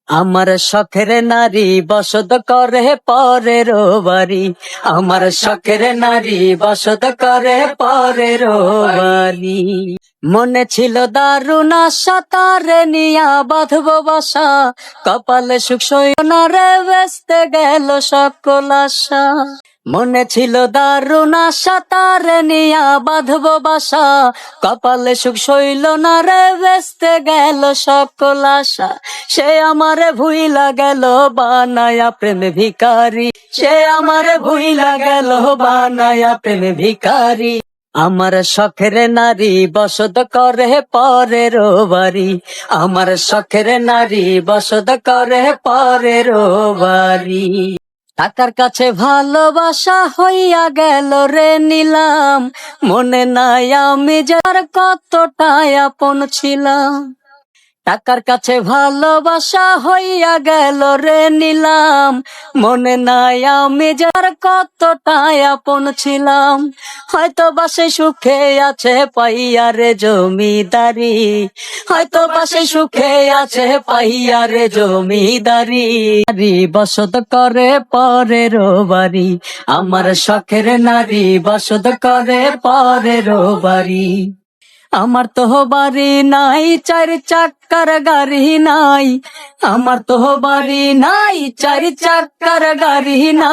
আমার শখের নারী বসত করে পরের বাড়ি, আমার শখের নারী বসত করে পরের বাড়ি। মনে ছিল দারুণ আশা, তারে নিয়া বাঁধবো বাসা, কপালে সুখ সইনা রে বেস্তে গেল সকল আশা। মনে ছিল দারুণ আশা, তারে নিয়া বাঁধবো বাসা, কপালে সুখ সইল না রে বেস্তে গেল সকল আশা। সে আমারে ভুইলা গেল বানায়া প্রেম ভিখারি, সে আমারে ভুইলা গেল বানায়া প্রেম ভিখারি। আমার শখের নারী বসত করে পরের বাড়ি, আমার শখের নারী বসত করে পরের বাড়ি। টাকার কাছে ভালোবাসা হইয়া গেল রে নিলাম, মনে নাই আমি যার কতটাই আপন ছিলাম। টাকার কাছে ভালোবাসা হইয়া গেল রে নিলাম, মনে নাই আমি যার কতটাই আপন ছিলাম। হয়তো বাসে সুখে আছে পাইয়া রে জমিদারি, হয়তো বাসে সুখে আছে পাইয়া রে জমিদারি। বসত করে পরের বাড়ি, আমার শখের নারী বসত করে পরের বাড়ি। আমার তো বাড়ি নাই, চার চাক্কার গাড়ি নাই, আমার তো বাড়ি নাই, চার চাক্কার গাড়ি নাই।